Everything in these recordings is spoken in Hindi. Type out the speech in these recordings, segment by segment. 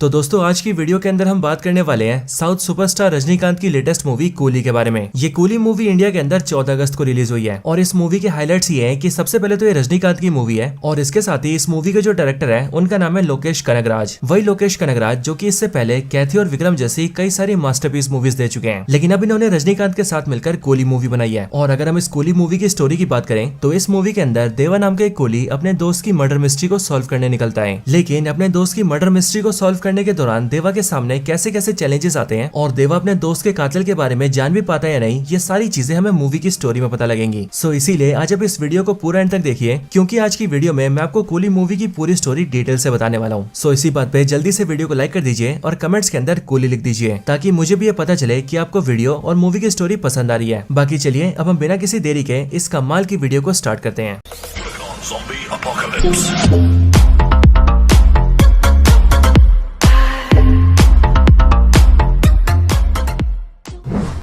तो दोस्तों आज की वीडियो के अंदर हम बात करने वाले हैं साउथ सुपरस्टार रजनीकांत की लेटेस्ट मूवी कूली के बारे में। ये कूली मूवी इंडिया के अंदर 14 अगस्त को रिलीज हुई है और इस मूवी के हाइलाइट्स ये हैं कि सबसे पहले तो ये रजनीकांत की मूवी है और इसके साथ ही इस मूवी के जो डायरेक्टर है उनका नाम है लोकेश कनगराज। वही लोकेश कनगराज जो कि इससे पहले कैथी और विक्रम जैसी कई सारी मास्टरपीस मूवीज दे चुके हैं, लेकिन अब इन्होंने रजनीकांत के साथ मिलकर कूली मूवी बनाई है। और अगर हम इस कूली मूवी की स्टोरी की बात करें तो इस मूवी के अंदर देवा नाम का एक कूली अपने दोस्त की मर्डर मिस्ट्री को सॉल्व करने निकलता है, लेकिन अपने दोस्त की मर्डर मिस्ट्री को सॉल्व करने के दौरान देवा के सामने कैसे कैसे चैलेंजेस आते हैं और देवा अपने दोस्त के कातिल के बारे में जान भी पाता है या नहीं, ये सारी चीजें हमें मूवी की स्टोरी में पता लगेंगी। सो इसीलिए आज आप इस वीडियो को पूरा एंड तक देखिए, क्योंकि आज की वीडियो में मैं आपको कूली मूवी की पूरी स्टोरी डिटेल से बताने वाला हूँ। सो इसी बात पे जल्दी से वीडियो को लाइक कर दीजिए और कमेंट्स के अंदर कूली लिख दीजिए ताकि मुझे भी ये पता चले कि आपको वीडियो और मूवी की स्टोरी पसंद आ रही है। बाकी चलिए अब हम बिना किसी देरी के इस कमाल की वीडियो को स्टार्ट करते हैं।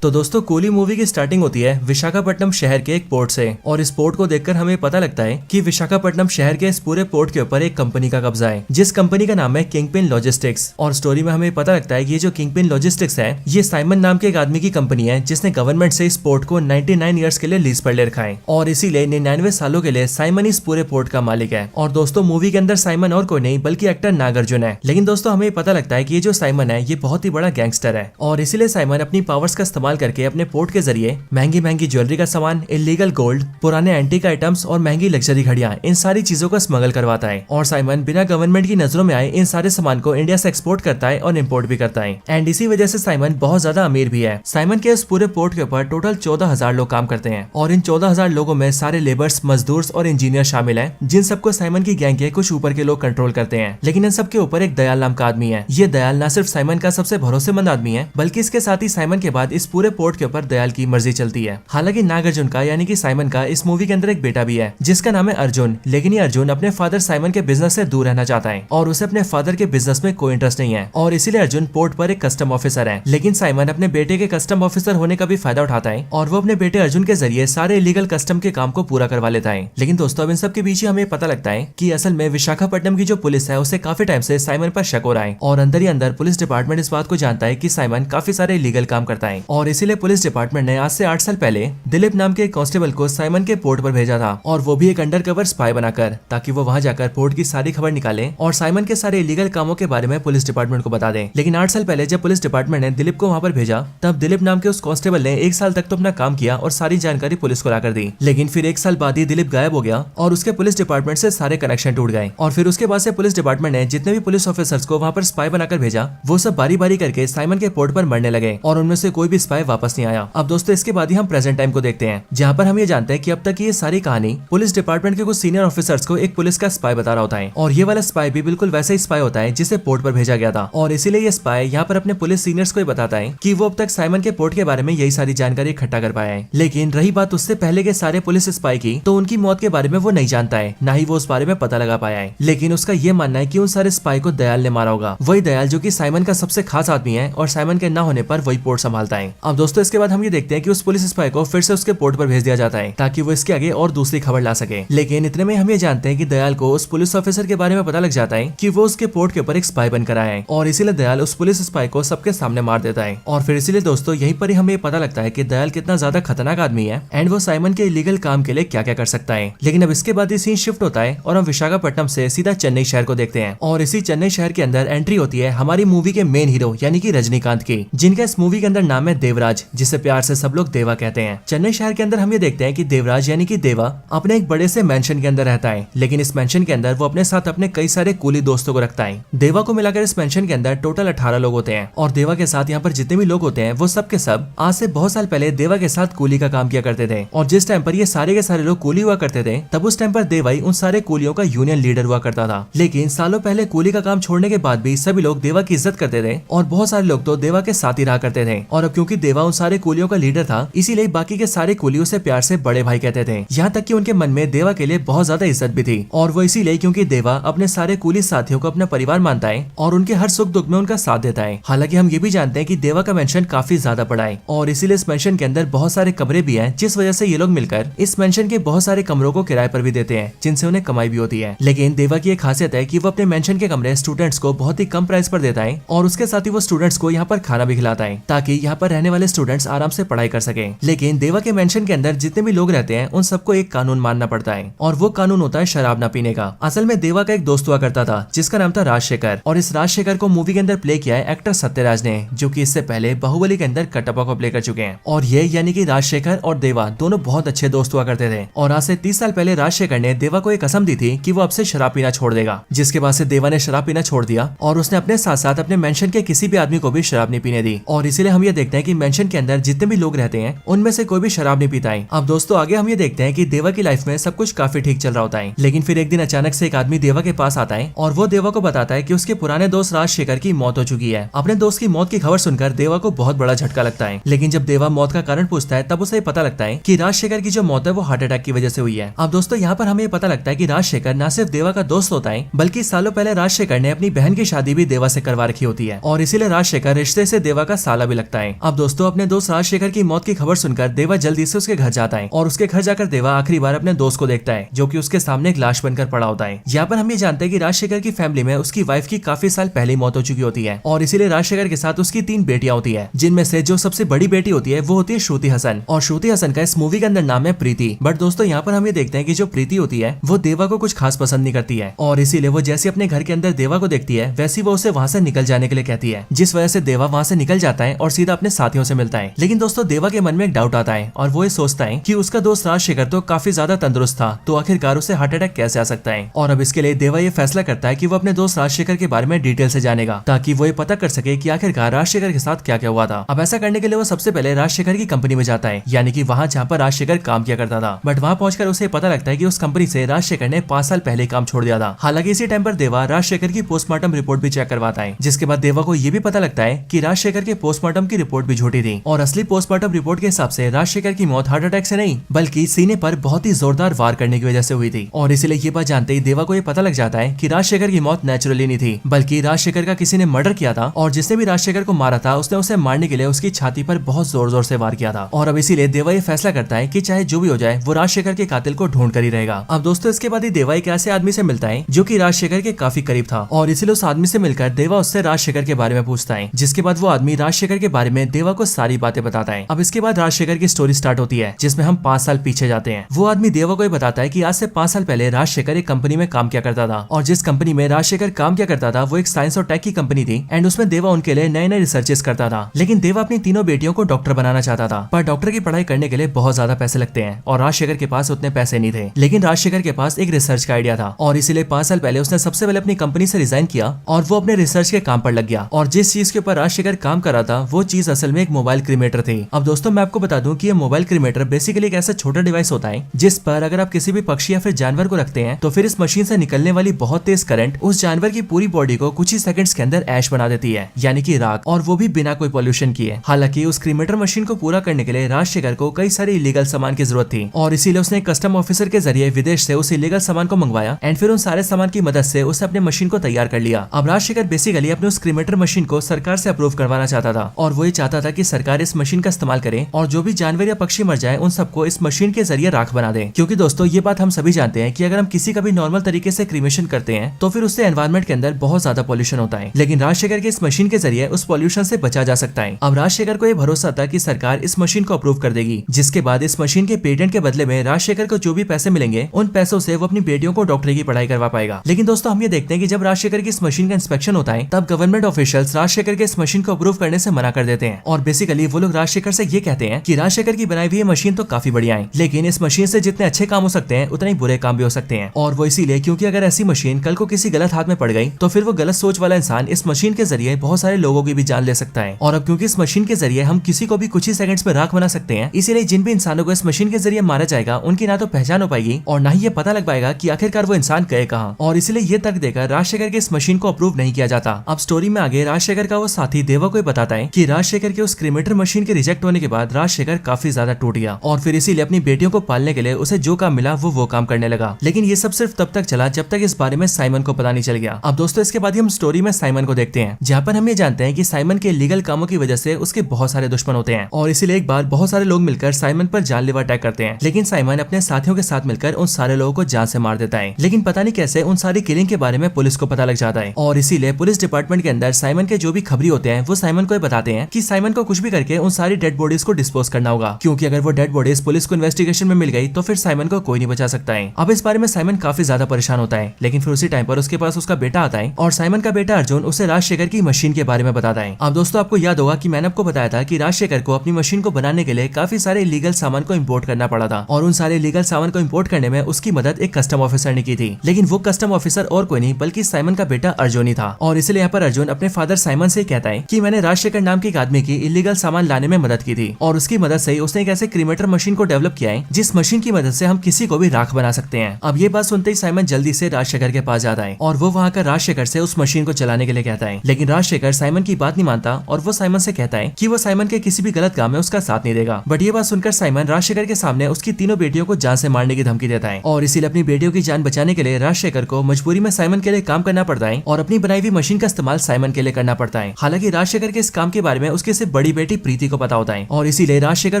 तो दोस्तों कूली मूवी की स्टार्टिंग होती है विशाखापट्टनम शहर के एक पोर्ट से और इस पोर्ट को देखकर हमें पता लगता है कि विशाखापट्टनम शहर के इस पूरे पोर्ट के ऊपर एक कंपनी का कब्जा है, जिस कंपनी का नाम है किंगपिन लॉजिस्टिक्स। और स्टोरी में हमें पता लगता है कि ये जो किंगपिन लॉजिस्टिक्स है ये साइमन नाम के एक आदमी की कंपनी है जिसने गवर्नमेंट से इस पोर्ट को 99 ईयर्स के लिए लीज पर ले रखा है और इसीलिए 99 सालों के लिए साइमन इस पूरे पोर्ट का मालिक है। और दोस्तों मूवी के अंदर साइमन और कोई नहीं बल्कि एक्टर नागार्जुन है, लेकिन दोस्तों हमें पता लगता है कि ये जो साइमन है ये बहुत ही बड़ा गैंगस्टर है और इसीलिए साइमन अपनी पावर्स का इस्तेमाल करके अपने पोर्ट के जरिए महंगी महंगी ज्वेलरी का सामान, इलीगल गोल्ड, पुराने एंटीक आइटम्स और महंगी लग्जरी घड़ियां, इन सारी चीजों को स्मगल करवाता है। और साइमन बिना गवर्नमेंट की नजरों में आए इन सारे सामान को इंडिया से एक्सपोर्ट करता है और इम्पोर्ट भी करता है। एंड इसी वजह से साइमन बहुत ज्यादा अमीर भी है। साइमन के इस पूरे पोर्ट के ऊपर टोटल 14,000 लोग काम करते हैं और इन 14,000 लोगों में सारे लेबर्स, मजदूर और इंजीनियर शामिल है, जिन सबको साइमन की गैंग के कुछ ऊपर के लोग कंट्रोल करते हैं। लेकिन इन सबके ऊपर एक दयाल नाम का आदमी है। ये दयाल न सिर्फ साइमन का सबसे भरोसेमंद आदमी है बल्कि इसके साथ ही साइमन के बाद इस पूरे पोर्ट के ऊपर दयाल की मर्जी चलती है। हालांकि नागार्जुन का यानी कि साइमन का इस मूवी के अंदर एक बेटा भी है जिसका नाम है अर्जुन, लेकिन ये अर्जुन अपने फादर साइमन के बिजनेस से दूर रहना चाहता है और उसे अपने फादर के बिजनेस में कोई इंटरेस्ट नहीं है और इसीलिए अर्जुन पोर्ट पर एक कस्टम ऑफिसर है। लेकिन साइमन अपने बेटे के कस्टम ऑफिसर होने का भी फायदा उठाता है और वो अपने बेटे अर्जुन के जरिए सारे इलीगल कस्टम के काम को पूरा करवा लेता है। लेकिन दोस्तों अब इन सब के पीछे हमें पता लगता है कि असल में विशाखापट्टनम की जो पुलिस है उसे काफी टाइम से साइमन पर शक हो रहा है और अंदर ही अंदर पुलिस डिपार्टमेंट इस बात को जानता है कि साइमन काफी सारे इलीगल काम करता है और इसीलिए पुलिस डिपार्टमेंट ने आज से 8 साल पहले दिलीप नाम के एक कांस्टेबल को साइमन के पोर्ट पर भेजा था और वो भी एक अंडरकवर स्पाई बनाकर, ताकि वो वहां जाकर पोर्ट की सारी खबर निकाले और साइमन के सारे इलीगल कामों के बारे में पुलिस डिपार्टमेंट को बता दें। लेकिन 8 साल पहले जब पुलिस डिपार्टमेंट ने दिलीप को वहां पर भेजा तब दिलीप नाम के उस कांस्टेबल ने 1 साल तक तो अपना काम किया और सारी जानकारी पुलिस को लाकर दी, लेकिन फिर 1 साल बाद ही दिलीप गायब हो गया और उसके पुलिस डिपार्टमेंट से सारे कनेक्शन टूट गए। और फिर उसके बाद से पुलिस डिपार्टमेंट ने जितने भी पुलिस ऑफिसर्स को वहां पर स्पाई बनाकर भेजा वो सब बारी बारी करके साइमन के पोर्ट पर मरने लगे और उनमें से कोई भी स्पाई वापस नहीं आया। अब दोस्तों इसके बाद ही हम प्रेजेंट टाइम को देखते हैं, जहाँ पर हम ये जानते हैं कि अब तक ये सारी कहानी पुलिस डिपार्टमेंट के कुछ सीनियर ऑफिसर्स को एक पुलिस का स्पाई बता रहा होता है और ये वाला स्पाई भी बिल्कुल वैसा ही स्पाई होता है जिसे पोर्ट पर भेजा गया था और इसीलिए ये स्पाई यहाँ पर अपने पुलिस सीनियर्स को ही बताता है कि वो अब तक साइमन के पोर्ट के बारे में यही सारी जानकारी इकट्ठा कर पाया है। लेकिन रही बात उससे पहले के सारे पुलिस स्पाई की, तो उनकी मौत के बारे में वो नहीं जानता है, ना ही वो उस बारे में पता लगा पाया है। लेकिन उसका ये मानना है कि उन सारे स्पाई को दयाल ने मारा होगा, वही दयाल जो कि साइमन का सबसे खास आदमी है और साइमन के न होने पर वही पोर्ट संभालता है। अब दोस्तों इसके बाद हम ये देखते हैं कि उस पुलिस स्पाई को फिर से उसके पोर्ट पर भेज दिया जाता है ताकि वो इसके आगे और दूसरी खबर ला सके। लेकिन इतने में हम ये जानते हैं कि दयाल को उस पुलिस ऑफिसर के बारे में पता लग जाता है कि वो उसके पोर्ट के ऊपर एक स्पाई बनकर आया है और इसीलिए दयाल उस पुलिस स्पाई को सबके सामने मार देता है। और फिर इसीलिए दोस्तों यहीं पर ही हमें पता लगता है कि दयाल कितना ज्यादा खतरनाक आदमी है एंड वो साइमन के इलीगल काम के लिए क्या क्या कर सकता है। लेकिन अब इसके बाद ये सीन शिफ्ट होता है और हम विशाखापट्टनम से सीधा चेन्नई शहर को देखते हैं और इसी चेन्नई शहर के अंदर एंट्री होती है हमारी मूवी के मेन हीरो यानी कि रजनीकांत की, जिनका इस मूवी के अंदर नाम है देवराज, जिसे प्यार से सब लोग देवा कहते हैं। चेन्नई शहर के अंदर हम ये देखते हैं कि देवराज यानी कि देवा अपने एक बड़े से मेंशन के अंदर रहता है, लेकिन इस मेंशन के अंदर वो अपने साथ अपने कई सारे कूली दोस्तों को रखता है। देवा को मिलाकर इस मेंशन के अंदर टोटल 18 लोग होते हैं और देवा के साथ यहाँ पर जितने भी लोग होते हैं वो सब के सब आज से बहुत साल पहले देवा के साथ कूली का काम किया करते थे और जिस टाइम पर ये सारे के सारे लोग कूली हुआ करते थे तब उस टाइम पर देवा ही उन सारे कूलियों का यूनियन लीडर हुआ करता था। लेकिन सालों पहले कूली का काम छोड़ने के बाद भी सभी लोग देवा की इज्जत करते थे और बहुत सारे लोग तो देवा के साथ ही रहा करते थे। और अब क्योंकि देवा उन सारे कुलियों का लीडर था, इसीलिए बाकी के सारे कुली उसे प्यार से बड़े भाई कहते थे। यहाँ तक कि उनके मन में देवा के लिए बहुत ज्यादा इज्जत भी थी, और वो इसीलिए क्योंकि देवा अपने सारे कुली साथियों को अपना परिवार मानता है और उनके हर सुख दुख में उनका साथ देता है। हालांकि हम ये भी जानते हैं कि देवा का मेंशन काफी ज्यादा बड़ा है और इसीलिए इस मेंशन के अंदर बहुत सारे कमरे भी हैं, जिस वजह से ये लोग मिलकर इस मेंशन के बहुत सारे कमरों को किराए पर भी देते हैं, जिनसे उन्हें कमाई भी होती है। लेकिन देवा की एक खासियत है कि वो अपने मेंशन के कमरे स्टूडेंट्स को बहुत ही कम प्राइस पर देता है और उसके साथ ही वो स्टूडेंट्स को यहाँ पर खाना भी खिलाता है, ताकि यहाँ पर रहने वाले स्टूडेंट्स आराम से पढ़ाई कर सके। लेकिन देवा के मेंशन के अंदर जितने भी लोग रहते हैं उन सबको एक कानून मानना पड़ता है, और वो कानून होता है शराब न पीने का। असल में देवा का एक दोस्त हुआ करता था जिसका नाम था राजशेखर, और इस राजशेखर को मूवी के अंदर प्ले किया है एक्टर सत्यराज ने, जो कि इससे पहले बाहुबली के अंदर कटप्पा को प्ले कर चुके हैं। और ये यानी कि राजशेखर और देवा दोनों बहुत अच्छे दोस्त हुआ करते थे, और आज से 30 साल पहले राजशेखर ने देवा को एक कसम दी थी कि वो अब से शराब पीना छोड़ देगा, जिसके बाद से देवा ने शराब पीना छोड़ दिया और उसने अपने साथ साथ अपने मेंशन के किसी भी आदमी को भी शराब नहीं पीने दी। और इसीलिए हम ये देखते हैं कि मेंशन के अंदर जितने भी लोग रहते हैं उनमें से कोई भी शराब नहीं पीता है। अब दोस्तों आगे हम ये देखते हैं कि देवा की लाइफ में सब कुछ काफी ठीक चल रहा होता है, लेकिन फिर एक दिन अचानक से एक आदमी देवा के पास आता है और वो देवा को बताता है कि उसके पुराने दोस्त राजशेखर की मौत हो चुकी है। अपने दोस्त की मौत की खबर सुनकर देवा को बहुत बड़ा झटका लगता है, लेकिन जब देवा मौत का कारण पूछता है तब उसे पता लगता है कि राजशेखर की जो मौत है वो हार्ट अटैक की वजह से हुई है। अब दोस्तों यहाँ पर हमें पता लगता है कि राजशेखर न सिर्फ देवा का दोस्त होता है, बल्कि सालों पहले राजशेखर ने अपनी बहन की शादी भी देवा से करवा रखी होती है, और इसीलिए राजशेखर रिश्ते से देवा का साला भी लगता है। अब दोस्तों अपने दोस्त राजशेखर की मौत की खबर सुनकर देवा जल्दी से उसके घर जाता है, और उसके घर जाकर देवा आखिरी बार अपने दोस्त को देखता है, जो कि उसके सामने एक लाश बनकर पड़ा होता है। यहाँ पर हम ये जानते हैं कि राजशेखर की फैमिली में उसकी वाइफ की काफी साल पहले मौत हो चुकी होती है, और इसीलिए राजशेखर के साथ उसकी 3 बेटियां होती है, जिनमें से जो सबसे बड़ी बेटी होती है वो होती है श्रुति हसन, और श्रुति हसन का इस मूवी के अंदर नाम है प्रीति। बट दोस्तों यहाँ पर हम ये देखते हैं कि जो प्रीति होती है वो देवा को कुछ खास पसंद नहीं करती है, और इसीलिए वो जैसे अपने घर के अंदर देवा को देखती है वैसी वो उसे वहाँ से निकल जाने के लिए कहती है, जिस वजह से देवा वहाँ से निकल जाता है और सीधा अपने साथियों से मिलता है। लेकिन दोस्तों देवा के मन में एक डाउट आता है, और वो ये सोचता है कि उसका दोस्त राजशेखर तो काफी ज्यादा तंदुरुस्त था, तो आखिरकार उसे हार्ट अटैक कैसे आ सकता है। और अब इसके लिए देवा ये फैसला करता है कि वो अपने दोस्त राजशेखर के बारे में डिटेल से जानेगा, ताकि वो ये पता कर सके कि आखिरकार राजशेखर के साथ क्या क्या हुआ था। अब ऐसा करने के लिए वो सबसे पहले राजशेखर की कंपनी में जाता है, यानी कि वहाँ जहाँ पर राजशेखर काम किया करता था। बट वहाँ पहुंचकर उसे पता लगता है कि उस कंपनी से राजशेखर ने 5 साल पहले काम छोड़ दिया था। हालांकि इसी टाइम पर देवा राजशेखर की पोस्टमार्टम रिपोर्ट भी चेक करवाता है, जिसके बाद देवा को ये भी पता लगता है कि राजशेखर के पोस्टमार्टम की रिपोर्ट भी झूठी थी, और असली पोस्टमार्टम रिपोर्ट के हिसाब से राजशेखर की मौत हार्ट अटैक से नहीं बल्कि सीने पर बहुत ही जोरदार वार करने की वजह से हुई थी। और इसीलिए ये बात जानते ही देवा को ये पता लग जाता है कि राजशेखर की मौत नेचुरली नहीं थी, बल्कि राजशेखर का किसी ने मर्डर किया था, और जिसने भी राजशेखर को मारा था उसने उसे मारने के लिए उसकी छाती पर बहुत जोर जोर से वार किया था। और अब इसीलिए देवा ये फैसला करता है कि चाहे जो भी हो जाए वो राजशेखर के कातिल को ढूंढ कर ही रहेगा। अब दोस्तों इसके बाद ही देवा एक ऐसे आदमी से मिलता है जो कि राजशेखर के काफी करीब था, और इसीलिए उस आदमी से मिलकर देवा उससे राजशेखर के बारे में पूछता है, जिसके बाद वो आदमी राजशेखर के बारे में देवा को सारी बातें बताता है। अब इसके बाद राजशेखर की स्टोरी स्टार्ट होती है, जिसमें हम 5 साल पीछे जाते हैं। वो आदमी देवा को ये बताता है कि आज से 5 साल पहले राजशेखर एक कंपनी में काम किया करता था, और जिस कंपनी में राजशेखर काम किया करता था वो एक साइंस और टेक की कंपनी थी, एंड उसमें देवा उनके लिए नए नए रिसर्चेस करता था। लेकिन देवा अपनी तीनों बेटियों को डॉक्टर बनाना चाहता था, पर डॉक्टर की पढ़ाई करने के लिए बहुत ज्यादा पैसे लगते हैं, और राजशेखर के पास उतने पैसे नहीं थे। लेकिन राजशेखर के पास एक रिसर्च का आइडिया था, और इसीलिए 5 साल पहले उसने सबसे पहले अपनी कंपनी से रिजाइन किया और वो अपने रिसर्च के काम पर लग गया। और जिस चीज के ऊपर राजशेखर काम कर रहा था वो चीज असल में एक मोबाइल क्रीमेटर थी। अब दोस्तों मैं आपको बता दूं कि ये मोबाइल क्रीमेटर बेसिकली एक ऐसा छोटा डिवाइस होता है जिस पर अगर आप किसी भी पक्षी या फिर जानवर को रखते हैं तो फिर इस मशीन से निकलने वाली बहुत तेज करंट उस जानवर की पूरी बॉडी को कुछ ही सेकंड्स के अंदर ऐश बना देती है, यानी कि राख, और वो भी बिना कोई पोल्यूशन किए। हालांकि उस क्रीमेटर मशीन को पूरा करने के लिए राजशेखर को कई सारे इलीगल सामान की जरूरत थी, और इसीलिए उसने कस्टम ऑफिसर के जरिए विदेश से उस इलीगल सामान को मंगवाया, एंड फिर उन सारे सामान की मदद से उसने अपने मशीन को तैयार कर लिया। अब राजशेखर बेसिकली अपने उस क्रीमेटर मशीन को सरकार से अप्रूव करवाना चाहता था, और वो ये चाहता था कि सरकार इस मशीन का इस्तेमाल करे और जो भी जानवर या पक्षी मर जाए उन सबको इस मशीन के जरिए राख बना दे। क्योंकि दोस्तों ये बात हम सभी जानते हैं कि अगर हम किसी का भी नॉर्मल तरीके से क्रीमेशन करते हैं तो फिर उससे एनवायरमेंट के अंदर बहुत ज्यादा पॉल्यूशन होता है, लेकिन राजशेखर के इस मशीन के जरिए उस पॉल्यूशन से बचा जा सकता है। अब राजशेखर को ये भरोसा था कि सरकार इस मशीन को अप्रूव कर देगी, जिसके बाद इस मशीन के पेटेंट के बदले में राजशेखर को जो भी पैसे मिलेंगे उन पैसों से वो अपनी बेटियों को डॉक्टरी की पढ़ाई करवा पाएगा। लेकिन दोस्तों हम ये देखते हैं कि जब राजशेखर की इस मशीन का इंस्पेक्शन होता है तब गवर्नमेंट ऑफिशियल्स राजशेखर के इस मशीन को अप्रूव करने से मना कर देते हैं, और बेसिकली वो लोग राजशेखर से ये कहते हैं कि राजशेखर की बनाई हुई मशीन तो काफी बढ़िया है, लेकिन इस मशीन से जितने अच्छे काम हो सकते हैं उतने ही बुरे काम भी हो सकते हैं। और वो इसीलिए क्योंकि अगर ऐसी मशीन कल को किसी गलत हाथ में पड़ गई तो फिर वो गलत सोच वाला इंसान इस मशीन के जरिए बहुत सारे लोगों की भी जान ले सकता है। और अब क्योंकि इस मशीन के जरिए हम किसी को भी कुछ ही सेकंड्स में राख बना सकते हैं, इसीलिए जिन भी इंसानों को इस मशीन के जरिए मारा जाएगा उनकी ना तो पहचान हो पाएगी और ना ही ये पता लग पाएगा कि आखिरकार वो इंसान गए कहाँ। और इसलिए ये तर्क देकर राजशेखर के इस मशीन को अप्रूव नहीं किया जाता। अब स्टोरी में आगे राजशेखर का वो साथी देवा को बताता है कि राजशेखर के उस उस क्रीमेटर मशीन के रिजेक्ट होने के बाद राजशेखर काफी ज्यादा टूट गया और फिर इसीलिए अपनी बेटियों को पालने के लिए उसे जो काम मिला वो काम करने लगा। लेकिन ये सब सिर्फ तब तक चला जब तक इस बारे में साइमन को पता नहीं चल गया। अब दोस्तों इसके बाद हम स्टोरी में साइमन को देखते हैं, जहाँ पर हम ये जानते हैं कि साइमन के लीगल कामों की वजह से उसके बहुत सारे दुश्मन होते हैं और इसीलिए एक बार बहुत सारे लोग मिलकर साइमन पर जानलेवा अटैक करते हैं। लेकिन साइमन अपने साथियों के साथ मिलकर उन सारे लोगों को जान से मार देता है। लेकिन पता नहीं कैसे उन सारी किलिंग के बारे में पुलिस को पता लग जाता है और इसीलिए पुलिस डिपार्टमेंट के अंदर साइमन के जो भी खबरी होते हैं वो साइमन को बताते हैं कि साइमन को कुछ भी करके उन सारी डेड बॉडीज को डिस्पोज करना होगा, क्योंकि अगर वो डेड बॉडीज पुलिस को इन्वेस्टिगेशन में मिल गई तो फिर साइमन को कोई नहीं बचा सकता है। अब इस बारे में साइमन काफी ज्यादा परेशान होता है, लेकिन फिर उसी टाइम पर उसके पास उसका बेटा आता है और साइमन का बेटा अर्जुन उसे राजशेखर की मशीन के बारे में बताता है। अब दोस्तों आपको याद होगा कि मैंने आपको बताया था कि राजशेखर को अपनी मशीन को बनाने के लिए काफी सारे इलीगल सामान को इम्पोर्ट करना पड़ा था और उन सारे इलीगल सामान को इम्पोर्ट करने में उसकी मदद एक कस्टम ऑफिसर ने की थी। लेकिन वो कस्टम ऑफिसर और कोई नहीं बल्कि साइमन का बेटा अर्जुन ही था और इसलिए यहाँ पर अर्जुन अपने फादर साइमन से कहता है कि मैंने राजशेखर नाम के एक आदमी की इलीगल सामान लाने में मदद की थी और उसकी मदद से उसने एक ऐसे क्रीमेटर मशीन को डेवलप किया है जिस मशीन की मदद से हम किसी को भी राख बना सकते हैं। अब ये बात सुनते ही साइमन जल्दी से राजशेखर के पास जाता है और वो वहाँ कर राजशेखर से उस मशीन को चलाने के लिए कहता है। लेकिन राजशेखर साइमन की बात नहीं मानता और वो साइमन से कहता है कि वो साइमन के किसी भी गलत काम में उसका साथ नहीं देगा। बट ये बात सुनकर साइमन राजशेखर के सामने उसकी तीनों बेटियों को जान से मारने की धमकी देता है और इसीलिए अपनी बेटियों की जान बचाने के लिए राजशेखर को मजबूरी में साइमन के लिए काम करना पड़ता है और अपनी बनाई हुई मशीन का इस्तेमाल साइमन के लिए करना पड़ता है। हालांकि राजशेखर के इस काम के बारे में उसकी सिर्फ बड़ी बेटी प्रीति को पता होता है और इसीलिए राजशेखर